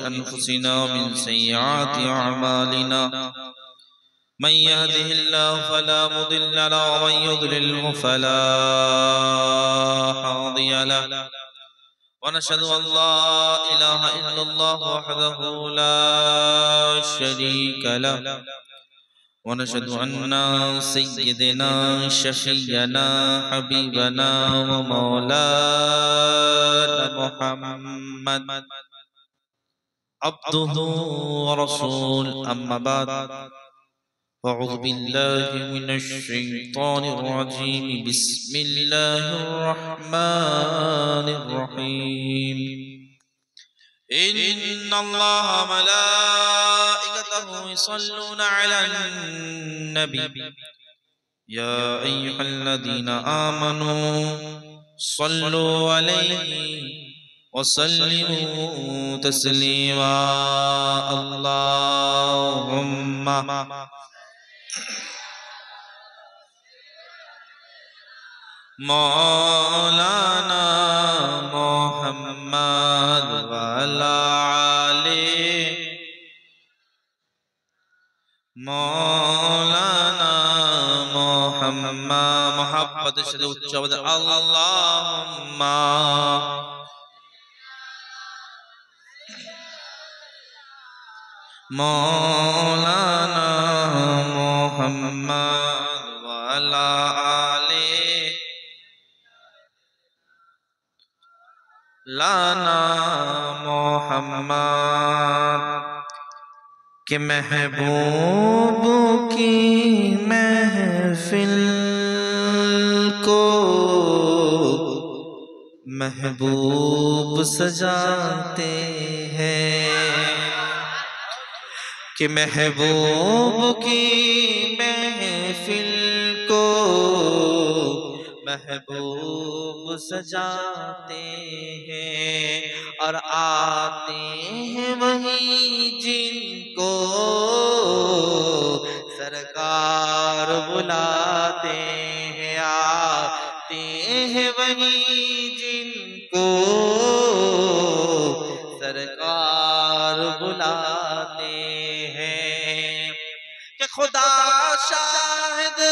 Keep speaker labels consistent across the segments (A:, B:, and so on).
A: أنفسنا ومن سيئات أعمالنا من يهده الله فلا مضل له ومن يضلله فلا هادي له ونشهد أن لا إله إلا الله وحده لا شريك له ونشهد أن سيدنا شفيعنا حبيبنا ومولانا محمد عبده ورسول أما بعد أعوذ بالله من الشيطان الرجيم بسم الله الرحمن الرحيم إن الله ملائكته يصلون على النبي يا أيها الذين آمنوا صلوا عليه وسلموا تسليما اللهم مولانا محمد وعلى آله مولانا محمد محبت سے اچھا بد اللهم مولانا محمد وعلى آله लाना मोहम्मद के महबूब की महफिल को महबूब सजाते हैं कि महबूब की महफिल को महबूब सजाते हैं और आते हैं वही जिनको सरकार बुलाते हैं आते हैं वही जिनको सरकार बुलाते हैं कि खुदा शाहिद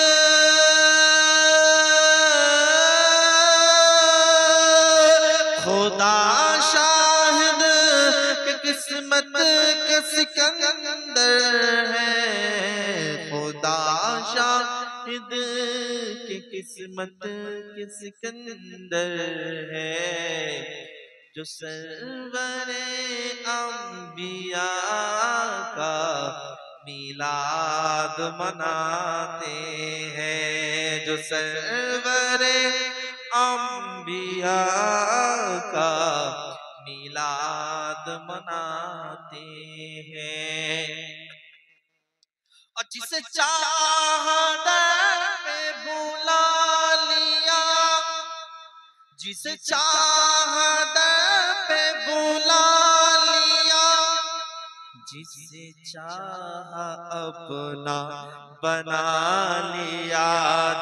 A: किस्मत के सिकंदर है खुदा शाहिद की किस्मत के सिकंदर है जो सरवरे अंबिया का मिलाद मनाते हैं जो सरवरे अंबिया का मिलाद मनाते हैं और जिसे चाहा दर पे बुला लिया जिसे चाहा दर पे बुला लिया जिसे चाहा अपना बना लिया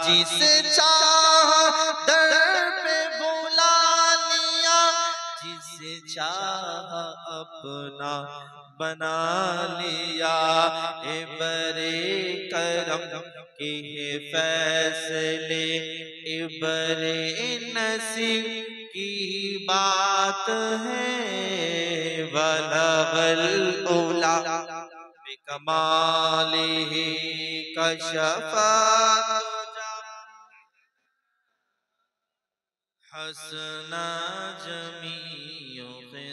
A: जिसे चाहा दर पे बुला लिया जिसे चाह अपना बना लिया ए बरे करम के फैसले ए बरे नसीब की बात है वलगल उला बिकमालिही कशफत हसना जमीओ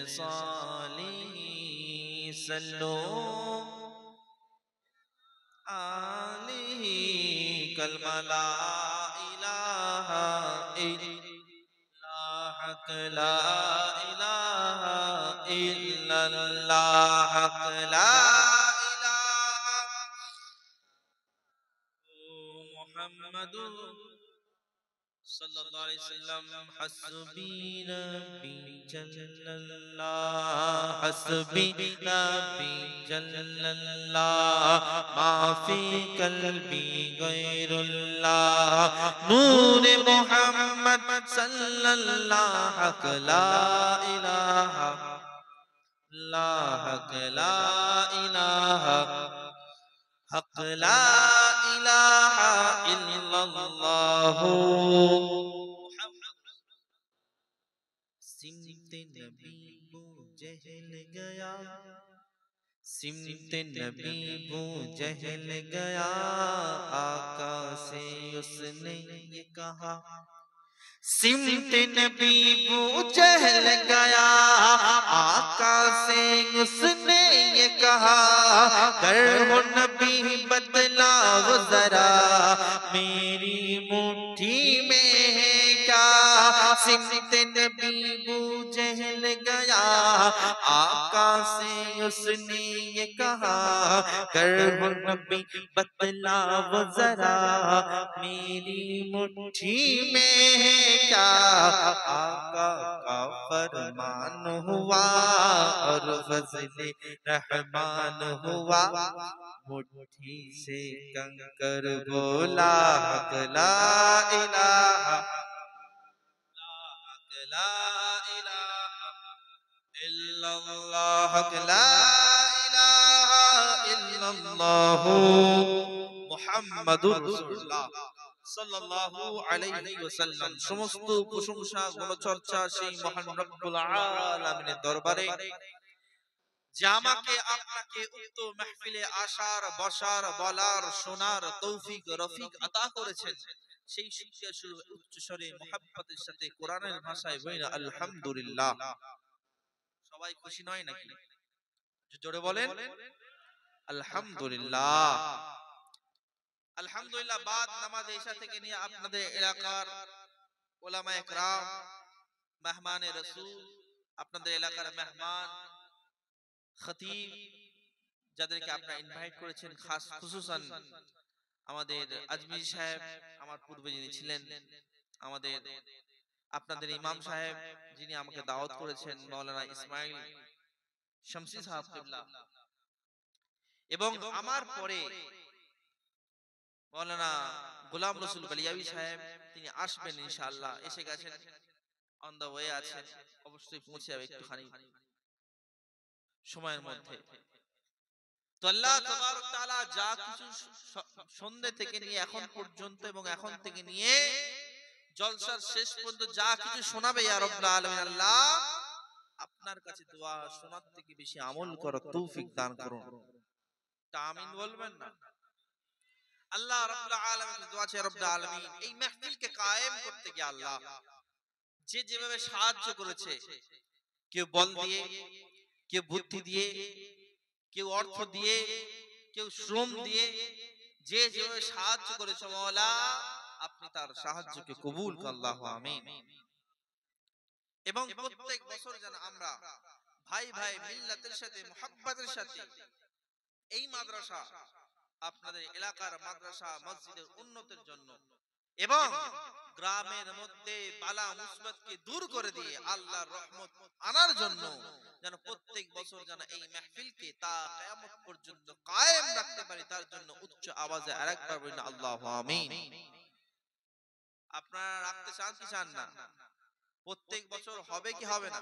A: ख़िसालिही सल्लो आलिही कलमा ला इलाहा इल्लल्लाह ला इलाहा इल्लल्लाह ला इलाहा मुहम्मदुर सल्लल्लाहु अलैहि वसल्लम हस्बी रब्बी जल्लल्लाह हस्बी रब्बी जल्लल्लाह माफी कल्बी गैरुल्लाह नूर मुहम्मद सल्लल्लाहु ला इलाहा हक ला इलाहा हक ला इलाहा इल्लल्लाह। सिमते नबी बू जहल गया, सिमते नबी बू जहल गया, आका से उसने ये कहा। सिमते नबी बू जहल गया, आका से उसने ये कहा, गर हो नबी बतलाओ जरा, मेरी मुट्ठी में है क्या। सिमते नबी बू जहल गया, आका से उसने ये कहा, गर हो नबी बतलाओ जरा, मेरी मुट्ठी में है क्या। आका का फरमान हुआ और फज़ले रहमान हुआ, मुट्ठी से कंकर बोला, हक ला इलाहा हक ला इलाहा इल्लल्लाह, हक ला इलाहा इल्लल्लाह मुहम्मदुर রাসূলুল্লাহ সাল্লাল্লাহু আলাইহি ওয়াসাল্লাম। সমস্ত প্রশংসা গুণচর্চা সেই মহান রব্বুল আলামিনের দরবারে, যে আমাকে আপনাকে উক্ত মাহফিলে আসার, বসার, বলার, শোনার তৌফিক রফিক আতা করেছেন। সেই শুকরিয়া স্বরূপ উচ্চ স্বরে মুহাব্বতের সাথে কোরআনের ভাষায় বলি না আলহামদুলিল্লাহ। সবাই খুশি নয় নাকি? জোরে বলেন আলহামদুলিল্লাহ। আলহামদুলিল্লাহ। বাদ নামাজ ইশা থেকে নিয়ে আপনাদের এলাকার উলামায়ে কেরাম, মেহমানে রাসূল, আপনাদের এলাকার মেহমান খতিব, যাদেরকে আপনারা ইনভাইট করেছেন, খাস খুসুসান আমাদের আজমির সাহেব, আমার পূর্বে যিনি ছিলেন, আমাদের আপনাদের ইমাম সাহেব যিনি আমাকে দাওয়াত করেছেন, মাওলানা ইসমাইল শামসী সাহেব কিবলা, এবং আমার পরে মাওলানা গোলাম রসুল বালিয়াবি সাহেব, তিনি আসবেন ইনশাআল্লাহ, এসে গেছেন, অন দা ওয়ে আছেন, অবশ্যই পৌঁছে যাবে একটুখানি সময়ের মধ্যে। তো আল্লাহ তাবারক তাআলা যা কিছু সন্ধ্যে থেকে নিয়ে এখন পর্যন্ত এবং এখন থেকে নিয়ে জলসার শেষ পর্যন্ত যা কিছু শোনাবে ইয়া রাব্বুল আলামিন, আল্লাহ আপনার কাছে দোয়া, শোনার থেকে বেশি আমল করার তৌফিক দান করুন। আমিন বলবেন না? আল্লাহ রাব্বুল আলামিনের দোয়া চাই, রাব্বুল আলামিন এই মাহফিলকে কায়েম করতে গিয়ে আল্লাহ যে যেভাবে সাহায্য করেছে, কেউ বল দিয়ে, কেউ বুদ্ধি দিয়ে, কেউ অর্থ দিয়ে, কেউ শ্রম দিয়ে, যে যেভাবে সাহায্য করেছে মাওলা, আপনি তার সাহায্যকে কবুল করুন, আল্লাহু আমিন। এবং প্রত্যেক বছর যেন আমরা ভাই ভাই মিল্লাতের সাথে, মুহাব্বতের সাথে এই মাদ্রাসা, আপনাদের এলাকার মাদ্রাসা মসজিদের উন্নতির জন্য এবং গ্রামের মধ্যে বালা মুসিবতকে দূর করে দিয়ে আল্লাহর রহমত আনার জন্য যেন প্রত্যেক বছর যেন এই মাহফিলকে তা কিয়ামত পর্যন্ত কায়েম রাখতে পারি, তার জন্য উচ্চ আওয়াজে আরেকবার বলুন আল্লাহু আমিন। আপনারা রাখতে চান কি চান না? প্রত্যেক বছর হবে কি হবে না?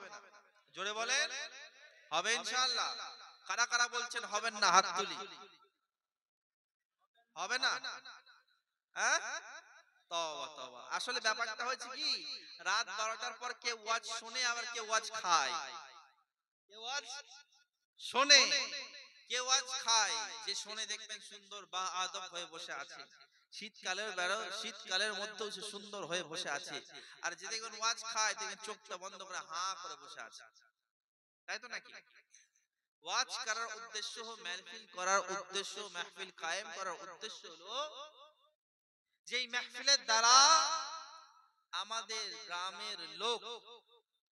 A: জোরে বলেন হবে ইনশাআল্লাহ। কারা কারা বলছেন হবেন না, হাত তুলি। হবে না? হ্যাঁ, তওবা তওবা। আসলে ব্যাপারটা হচ্ছে কি, রাত 12টার পর কেউ ওয়াজ শুনে, আবার কেউ ওয়াজ খায়। কেউ ওয়াজ শোনে, কেউ ওয়াজ খায়। যে শুনে দেখবেন সুন্দর বা আদব হয়ে বসে আছে, শীতকালের মধ্যেও সে সুন্দর হয়ে বসে আছে। আর যে দেখবেন ওয়াজ খায়, দেখবেন চোখটা বন্ধ করে হাঁ করে বসে আছে। তাই তো নাকি? ওয়াজ করার উদ্দেশ্য, মাহফিল করার উদ্দেশ্য, মাহফিল কায়েম করার উদ্দেশ্য হলো যে মাহফিলের দ্বারা আমাদের গ্রামের লোক,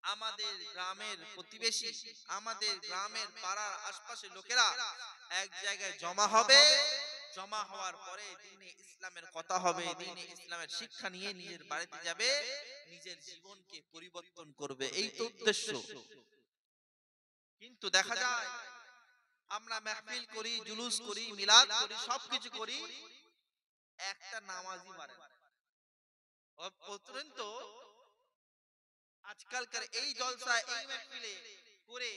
A: আমাদের গ্রামের প্রতিবেশী, আমাদের গ্রামের পাড়ার আশপাশের লোকেরা এক জায়গায় জমা হবে। জমা হওয়ার পরে দ্বীনে ইসলামের কথা হবে, দ্বীনে ইসলামের শিক্ষা নিয়ে নিজের বাড়িতে যাবে, নিজের জীবনকে পরিবর্তন করবে, এই তো উদ্দেশ্য। কিন্তু দেখা যায় আমরা মাহফিল করি, জুলুস করি, মিলাদ করি, সবকিছু করি, একটা নামাজি পারে না। আজকালকার এই জলসা, এই মাহফিলে করে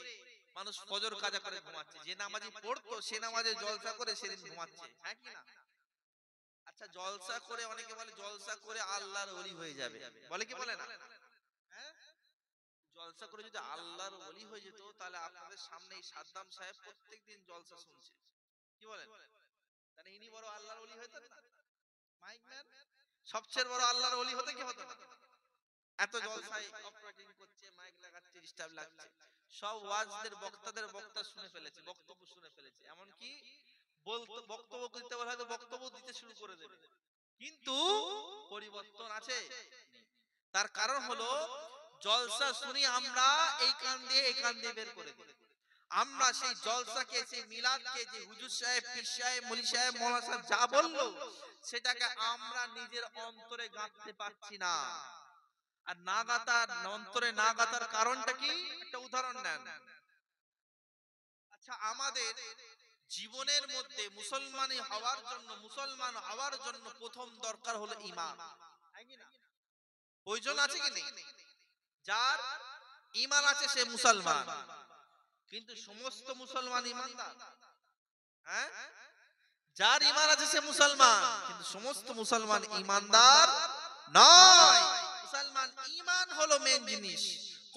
A: মানুষ ফজর কাজা করে ঘুমাচ্ছে, যে নামাজি পড়তো সে নামাজে জলসা করে সেদিন ঘুমাচ্ছে, হ্যাঁ কি না? আচ্ছা জলসা করে, অনেকে বলে জলসা করে আল্লাহর ওলি হয়ে যাবে, বলে কি বলে না? হ্যাঁ, জলসা করে যদি আল্লাহর ওলি হয়ে যেত, তাহলে আপনাদের সামনে এই সাদ্দাম সাহেব প্রত্যেকদিন জলসা শুনছে, কি বলেন? তাহলে ইনি বড় আল্লাহর ওলি হতেন না? মাইক ম্যান সবচেয়ে বড় আল্লাহর ওলি হতে কি হতো না? এত জলসায় অপারেটিং করছে, মাইক লাগাচ্ছে, ডিস্টার্ব লাগছে, সব ওয়াজদের বক্তাদের বক্তা শুনে ফেলেছে, বক্তব্য শুনে ফেলেছে, এমন কি বলতো বক্তব্য দিতে বলা হয়তো বক্তব্য দিতে শুরু করে দেবে, কিন্তু পরিবর্তন আছে? তার কারণ হলো জলসা শুনি আমরা এই কান দিয়ে এই কান দিয়ে বের করে দিই। আমরা সেই জলসাকে, সেই মিলাদকে, যে হুজুর সাহেব, পীর সাহেব, মুলি সাহেব, মৌলানা সাহেব যা বললো সেটাকে আমরা নিজের অন্তরে গাঁথতে পারছি না। আর না গাতার, অন্তরে না গাতার কারণটা কি? একটা উদাহরণ নেন। আচ্ছা আমাদের জীবনের মধ্যে মুসলমানি হওয়ার জন্য, মুসলমান হওয়ার জন্য প্রথম দরকার হলো ঈমান, প্রয়োজন আছে কি নেই? যার ঈমান আছে সে মুসলমান, কিন্তু সমস্ত মুসলমান ঈমানদার? হ্যাঁ, যার ঈমান আছে সে মুসলমান, কিন্তু সমস্ত মুসলমান ঈমানদার নয়। মুসলমান ঈমান হলো মেন জিনিস।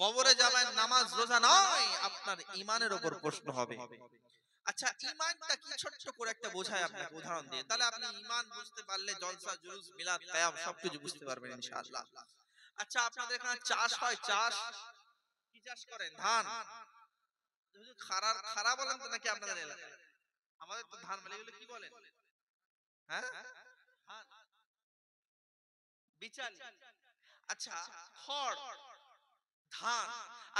A: কবরে যাবেন, নামাজ রোজা নয়, আপনার ঈমানের উপর প্রশ্ন হবে। আচ্ছা ঈমানটা কি, ছোট্ট করে একটা বোঝায় আপনাকে উদাহরণ দিয়ে, তাহলে আপনি ঈমান বুঝতে পারলে জলসা, জুলুস, মিলাদ, কিয়াম সবকিছু বুঝতে পারবেন ইনশাআল্লাহ। আচ্ছা আপনাদের এখানে চাষ হয়, চাষ কি চাষ করেন? ধান। খারার খারা বলেন তো নাকি আপনাদের এলাকায়? আমাদের তো ধান বলে, এগুলো কি বলেন? হ্যাঁ, ধান, বিচালি। আচ্ছা খড়, ধান।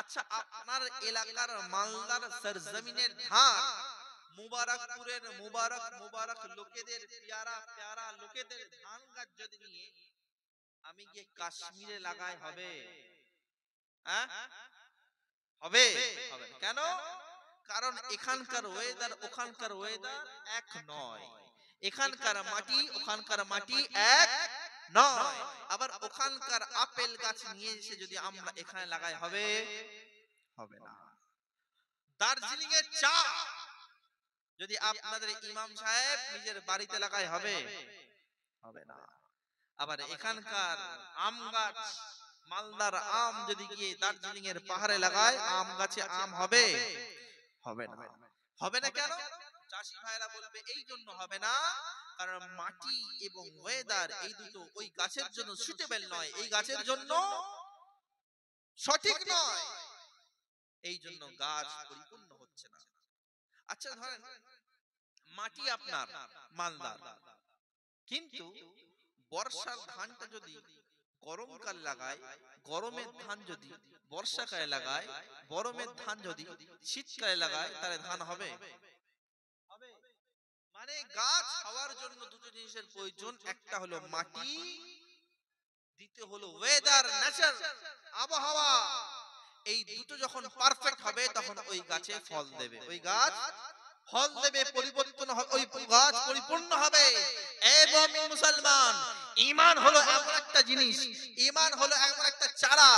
A: আচ্ছা আপনার এলাকার মালদার সরজমিনের ধান, মুবারকপুরের মুবারক মুবারক লোকেদের, পেয়ারা পেয়ারা লোকেদের ধান গাছ যদি নিয়ে আমি গিয়ে কাশ্মীরে লাগাই, হবে? হ্যাঁ, হবে? হবে না। কেন? কারণ এখানকার ওয়েদার ওখানকার ওয়েদার এক নয়, এখানকার মাটি ওখানকার মাটি এক নয়। আবার ওখানকার আপেল গাছ নিয়ে এসে যদি আমরা এখানে লাগাই, হবে? হবে না। দার্জিলিং এর চা যদি আপনাদের ইমাম সাহেব নিজের বাড়িতে লাগায়, হবে? হবে না। আবার এখানকার আম গাছ, মালদার আম যদি গিয়ে দার্জিলিং এর পাহাড়ে লাগায়, আম গাছে আম হবে? হবে না। হবে না কেন? চাষি ভাইরা বলবে এই জন্য হবে না, কারণ মাটি এবং ওয়েদার এই দুটো ওই গাছের জন্য সুটেবল নয়, এই গাছের জন্য সঠিক নয়, এই জন্য গাছ পরিপূর্ণ হচ্ছে না। আচ্ছা ধরেন মাটি আপনার মালদার, কিন্তু বর্ষার ধানটা যদি গরমকাল লাগায়, গরমের ধান যদি বর্ষাকালে লাগায়, গরমের ধান যদি শীতকালে লাগায়, তাহলে ধান হবে? হবে। মানে গাছ হওয়ার জন্য দুটো জিনিসের প্রয়োজন, একটা হলো মাটি, দ্বিতীয় হলো ওয়েদার, নেচার, আবহাওয়া। এই দুটো যখন পারফেক্ট হবে তখন ওই গাছে ফল দেবে, ওই গাছ ফল দেবে, পরিবর্তন হবে, ওই গাছ পরিপূর্ণ হবে। এবং মুসলমান ঈমান হলো এমন একটা জিনিস, ঈমান হলো এমন একটা চারা,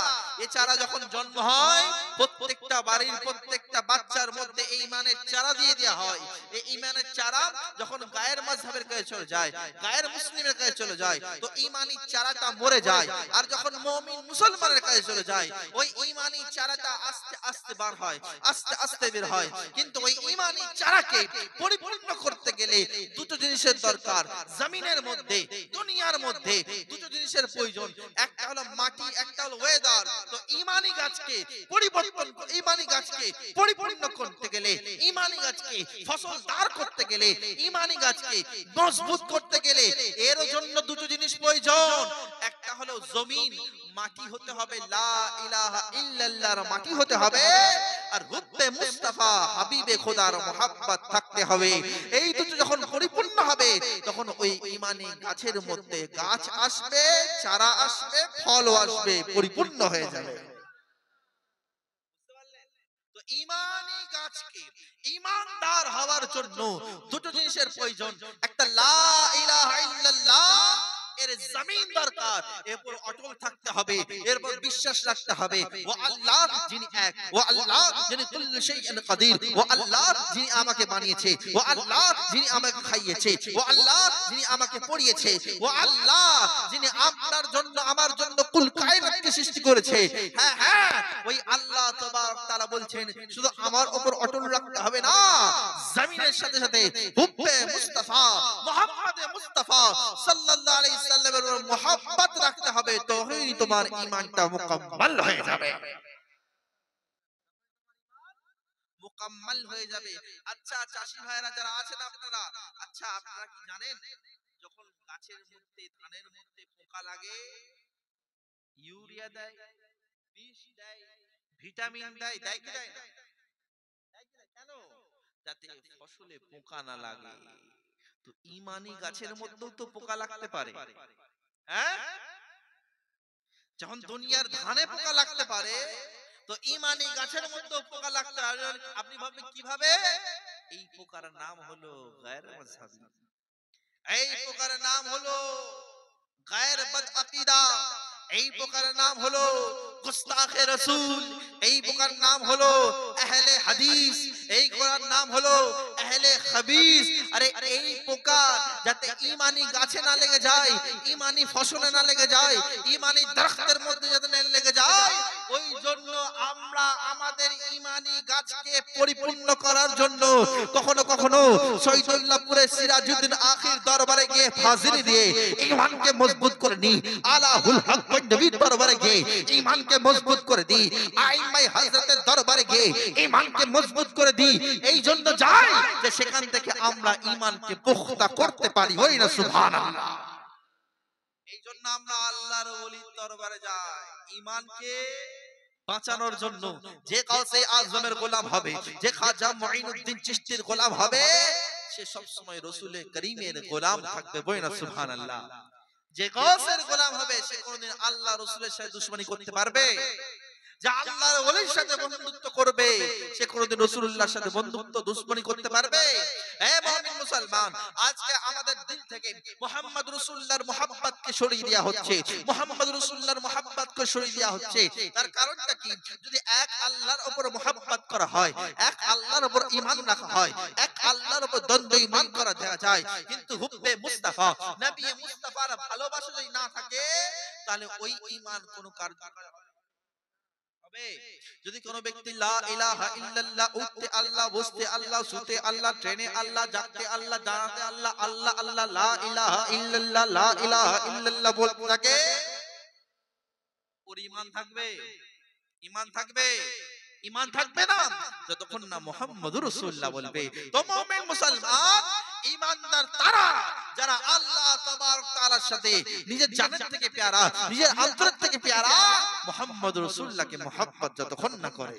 A: এই চারা যখন জন্ম হয় প্রত্যেকটা বাড়ির প্রত্যেকটা বাচ্চার মধ্যে এই ঈমানের চারা দিয়ে দেওয়া হয়। এই ঈমানের চারা যখন গায়ের মাযহাবের কাছে চলে যায়, গায়ের মুসলিমের কাছে চলে যায়, তো ঈমানি চারাটা মরে যায়। আর যখন মুমিন মুসলমানের কাছে চলে যায়, ওই ঈমানি চারাটা আস্তে আস্তে বার হয়, আস্তে আস্তে বের হয়। কিন্তু ওই ঈমানি চারাকে পরিপূর্ণ করতে গেলে দুটো জিনিসের দরকার, জমিনের মধ্যে, দুনিয়ার মধ্যে দুটো জিনিসের প্রয়োজন, একটা হলো মাটি, একটা হলো ওয়েদার। তো ঈমানি গাছকে পরিবর্তন, ঈমানি গাছকে পরিপূর্ণ করতে গেলে, ঈমানি গাছকে ফসলদার করতে গেলে, ঈমানি গাছকে মজবুত করতে গেলে এর জন্য দুটো জিনিস প্রয়োজন। একটা হলো জমিন, মাটি হতে হবে লা ইলাহা ইল্লাল্লাহর মাটি হতে হবে, আর হুব্বে মুস্তাফা হাবিবে খোদার মোহাব্বত থাকতে হবে। এই দুটো যখন পরিপূর্ণ হবে তখন ওই ঈমানি গাছের মধ্যে গাছ আসবে, চারা আসবে, ফলও আসবে, পরিপূর্ণ হয়ে যাবে। তো ঈমানি গাছকে ঈমানদার হওয়ার জন্য দুটো জিনিসের প্রয়োজন, একটা লা ইলাহা ইল্লাল্লাহ এর জমিন দরকার, এরপর অটল থাকতে হবে, এরপর বিশ্বাস রাখতে হবে ও আল্লাহ যিনি এক, ও আল্লাহ যিনি কুল্লু শাইইন কাদির, ও আল্লাহ যিনি আমাকে বানিয়েছে, ও আল্লাহ যিনি আমাকে খাইয়েছে, ও আল্লাহ যিনি আমাকে পড়িয়েছে, ও আল্লাহ যিনি আপনার জন্য আমার জন্য কুল কায়নাতকে সৃষ্টি করেছে। হ্যাঁ হ্যাঁ, ওই আল্লাহ তাবারক তাআলা বলছেন শুধু আমার উপর অটল রাখতে হবে না, জমিনের সাথে সাথে হুব্বে মুস্তাফা মুহাম্মদে মুস্তাফা সাল্লাল্লাহু আলাইহি সাল্লামের মুহাব্বত রাখতে হবে, তবেই তোমার ঈমানটা মুকাম্মাল হয়ে যাবে, মুকাম্মাল হয়ে যাবে। আচ্ছা চাষী ভাইরা যারা আছেন আপনারা, আচ্ছা আপনারা কি জানেন যখন গাছের মধ্যে ধানের মধ্যে পোকা লাগে ইউরিয়া দেয়, বিষ দেয়, ভিটামিন দেয়, দেয় কি দেয় না? কেন? যাতে ফসলে পোকা না লাগে। তো ঈমানি গাছের মধ্যেও তো পোকা লাগতে পারে, হ্যাঁ? যখন দুনিয়ার ধানে পোকা লাগতে পারে, তো ঈমানি গাছের মধ্যেও পোকা লাগতে পারে। আপনি ভাববেন কিভাবে? এই পোকার নাম হলো গায়র মাযহাবী, এই পোকার নাম হলো গায়র বদআকিদা, এই পোকার নাম হলো গুস্তাখে রাসূল, এই পোকার নাম হলো আহলে হাদিস, এই পোকার নাম হলো আহলে খবিস। আরে এই পোকা যাতে ঈমানি গাছে না লেগে যায়, ঈমানি ফসলে না লেগে যায়, ঈমানি দরখতের মধ্যে যাতে না লেগে যায়, ওই জন্য আমরা আমাদের ঈমানি গাছকে পরিপূর্ণ করার জন্য কখনো কখনো শহীদুল্লাহপুরে সিরাজউদ্দিন আখির দরবারে গিয়ে হাজিরি দিয়ে ঈমানকে মজবুত করে নি, আলাহুল হক নবীর দরবারে গিয়ে ঈমানকে মজবুত করে দি, আইমাই হযরতের দরবারে গিয়ে ঈমানকে মজবুত করে দি। এই জন্য যাই যে সেখান থেকে আমরা ঈমানকে পুখতা করতে পারি, ওই না সুবহানাল্লাহ। এই জন্য আমরা আল্লাহর ওলির দরবারে যাই ঈমানকে বাঁচানোর জন্য। যে কাউসে আজমের গোলাম হবে, যে খাজা মুঈনুদ্দিন চিশতির গোলাম হবে, সে সব সময় রাসূল করিমের গোলাম থাকবে, ওই না সুবহানাল্লাহ। যে গাউসের গোলাম হবে সে কোনদিন আল্লাহ রাসূলের সাথে দুশমনি করতে পারবে? যে আল্লাহর ওলির সাথে বন্ধুত্ব করবে সে কোনদিন রাসূলুল্লাহর সাথে বন্ধুত্ব দুশমনি করতে পারবে? হে মুমিন মুসলমান, আজকে আমাদের দিল থেকে মুহাম্মদ রাসূলুল্লাহর মুহাব্বতকে সরিয়ে দেয়া হচ্ছে, মুহাম্মদ রাসূলুল্লাহর মুহাব্বতকে সরিয়ে দেয়া হচ্ছে। তার কারণটা কি? যদি এক আল্লাহর উপর মুহাব্বত করা হয়, এক আল্লাহর উপর ঈমান রাখা হয়, এক আল্লাহর উপর দ্বন্দ্ব ঈমান করা দেয়া যায়, কিন্তু হুব্বে মুস্তাফা নবী মুস্তাফার ভালোবাসা যদি না থাকে তাহলে ওই ঈমান কোনো কার্যকর হবে। যদি কোন ব্যক্তি লা ইলাহা ইল্লাল্লাহ, উঠতে আল্লাহ, বসতে আল্লাহ, শুতে আল্লাহ, ট্রেনে আল্লাহ, জাগতে আল্লাহ, দাঁড়াতে আল্লাহ, আল্লাহ আল্লাহ, লা ইলাহা ইল্লাল্লাহ, লা ইলাহা ইল্লাল্লাহ বলতে থাকে, ওর ঈমান থাকবে? ঈমান থাকবে? ঈমান থাকবে না যতক্ষণ না মুহাম্মদুর রাসূলুল্লাহ বলবে। তো মুমিন মুসলমান ঈমানদার তারা যারা আল্লাহ তাবারক তাআলার সাথে নিজের জানের থেকে প্যারা, নিজের অন্তর থেকে প্যারা মুহাম্মদুর রাসূলুল্লাহকে মুহাব্বত যতক্ষণ না করে।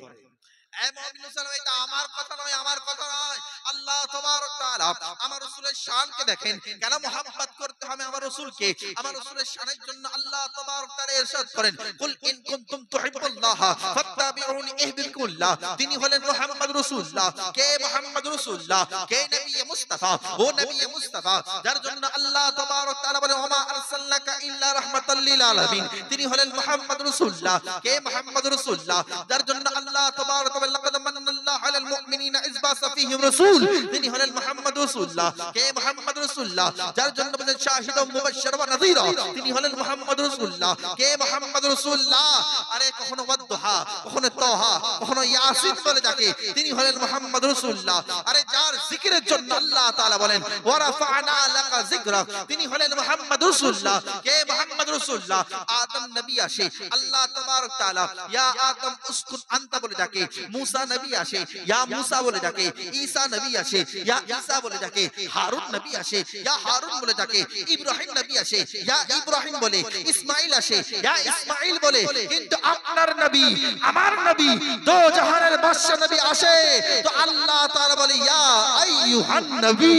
A: এই মুমিন মুসলমান, এটা আমার কথা নয়, আমার কথা নয়, আল্লাহ তাবারক তাআলা আমার রাসূলের শানকে দেখেন, কেন মুহাব্বত করতে হবে আমার রাসূলকে। আমার রাসূলের শানের জন্য আল্লাহ তাবারক তাআলা ইরশাদ করেন, কুল ইন কুনতুম তুহিব্বুল্লাহ ফাত্তাবিউনি ইহবিবকুল্লাহ। তিনি হলেন মুহাম্মদ রাসূলুল্লাহ। কে মুহাম্মদ রাসূলুল্লাহ? কে নবী মুস্তাফা? ও নবী মুস্তাফা যার জন্য আল্লাহ তাবারক তাআলা বলেন ওয়া মা আরসালনাকা ইল্লা রাহমাতাল লিল আলামিন। তিনি হলেন মুহাম্মদ রাসূলুল্লাহ। কে মুহাম্মদ রাসূলুল্লাহ? যার জন্য আল্লাহ তাবারক লাকাদ মান্নাল্লাহু আলাল মুমিনিনা ইয বাসা ফীহিম রাসূল। তিনি হলেন মুহাম্মদ রাসূলুল্লাহ। কে মুহাম্মদ রাসূলুল্লাহ? যার জন্য বলেন শাহিদুম মুবাশশির ওয়া নাযীরা। তিনি হলেন মুহাম্মদ রাসূলুল্লাহ। কে মুহাম্মদ রাসূলুল্লাহ? আরে কখনো ওয়াদদুহা, কখনো তাহা, কখনো ইয়াসিন বলে যাকে, তিনি হলেন মুহাম্মদ রাসূলুল্লাহ। আরে যার জিকিরের জন্য আল্লাহ তাআলা বলেন ওয়া রাফা'না লাকা যিকরাক। তিনি হলেন মুহাম্মদ রাসূলুল্লাহ। কে মুহাম্মদ রাসূলুল্লাহ? আদম নবী আসে, আল্লাহ তাবারক তাআলা ইয়া আদম উসকুন আনতা বলে ডাকে। মুসা নবী আসে, ইয়া মুসা বলে ডাকে। ঈসা নবী আসে, ইয়া ঈসা বলে ডাকে। হারুন নবী আসে, ইয়া হারুন বলে ডাকে। ইব্রাহিম নবী আসে, ইয়া ইব্রাহিম বলে। ইসমাঈল আসে, ইয়া ইসমাঈল বলে। কিন্তু আপনার নবী, আমার নবী, দো জাহানের বাদশা নবী আসে তো আল্লাহ তাআলা বলে ইয়া আইয়ুহান নবী।